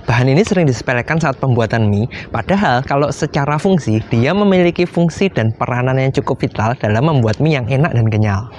Bahan ini sering disepelekan saat pembuatan mie, padahal kalau secara fungsi, dia memiliki fungsi dan peranan yang cukup vital dalam membuat mie yang enak dan kenyal.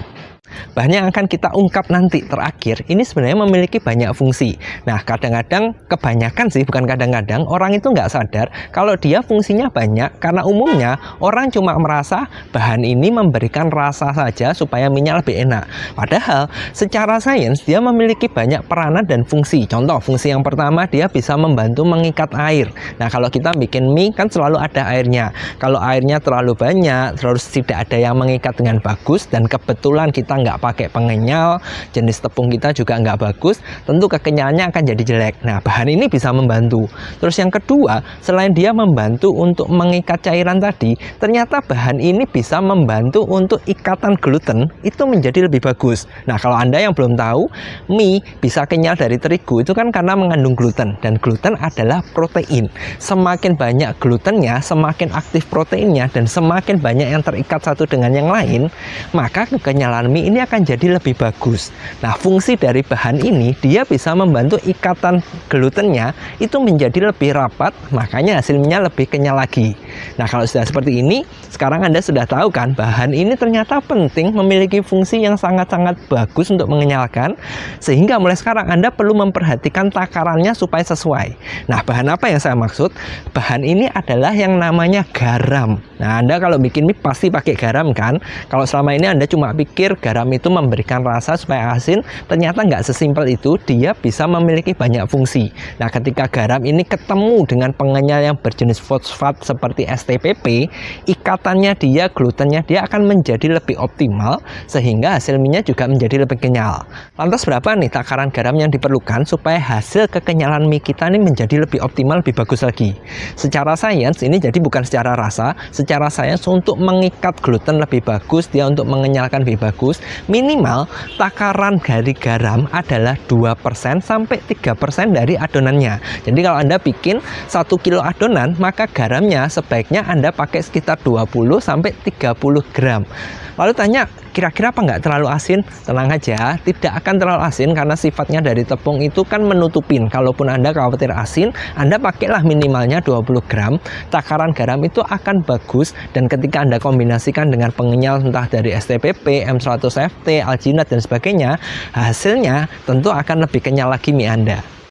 Bahan yang akan kita ungkap nanti terakhir ini sebenarnya memiliki banyak fungsi. Nah, kadang-kadang, kebanyakan sih, bukan kadang-kadang, orang itu nggak sadar kalau dia fungsinya banyak, karena umumnya orang cuma merasa bahan ini memberikan rasa saja supaya mie-nya lebih enak. Padahal secara sains dia memiliki banyak peranan dan fungsi. Contoh, fungsi yang pertama, dia bisa membantu mengikat air. Nah, kalau kita bikin mie kan selalu ada airnya. Kalau airnya terlalu banyak, terus tidak ada yang mengikat dengan bagus, dan kebetulan kita nggak pakai pengenyal, jenis tepung kita juga nggak bagus, tentu kekenyalannya akan jadi jelek. Nah, bahan ini bisa membantu. Terus yang kedua, selain dia membantu untuk mengikat cairan tadi, ternyata bahan ini bisa membantu untuk ikatan gluten itu menjadi lebih bagus. Nah, kalau Anda yang belum tahu, mie bisa kenyal dari terigu itu kan karena mengandung gluten, dan gluten adalah protein. Semakin banyak glutennya, semakin aktif proteinnya, dan semakin banyak yang terikat satu dengan yang lain, maka kekenyalan mie ini akan jadi lebih bagus. Nah, fungsi dari bahan ini, dia bisa membantu ikatan glutennya itu menjadi lebih rapat, makanya hasilnya lebih kenyal lagi. Nah, kalau sudah seperti ini, sekarang Anda sudah tahu kan, bahan ini ternyata penting, memiliki fungsi yang sangat-sangat bagus untuk mengenyalkan, sehingga mulai sekarang Anda perlu memperhatikan takarannya supaya sesuai. Nah, bahan apa yang saya maksud? Bahan ini adalah yang namanya garam. Nah, Anda kalau bikin mie pasti pakai garam kan? Kalau selama ini Anda cuma pikir garam itu memberikan rasa supaya asin, ternyata nggak sesimpel itu, dia bisa memiliki banyak fungsi. Nah, ketika garam ini ketemu dengan pengenyal yang berjenis fosfat seperti STPP, ikatannya dia, glutennya dia akan menjadi lebih optimal, sehingga hasil mie-nya juga menjadi lebih kenyal. Lantas berapa nih takaran garam yang diperlukan supaya hasil kekenyalan mie kita ini menjadi lebih optimal, lebih bagus lagi? Secara sains, ini jadi bukan secara rasa, secara sains untuk mengikat gluten lebih bagus, dia untuk mengenyalkan lebih bagus, minimal takaran dari garam adalah 2% sampai 3% dari adonannya. Jadi kalau Anda bikin 1 kilo adonan, maka garamnya sebaiknya Anda pakai sekitar 20 sampai 30 gram. Lalu tanya, kira-kira apa nggak terlalu asin? Tenang aja, tidak akan terlalu asin karena sifatnya dari tepung itu kan menutupin. Kalaupun Anda khawatir asin, Anda pakailah minimalnya 20 gram. Takaran garam itu akan bagus, dan ketika Anda kombinasikan dengan pengenyal entah dari STPP, M100FT, alginat, dan sebagainya, hasilnya tentu akan lebih kenyal lagi mie Anda.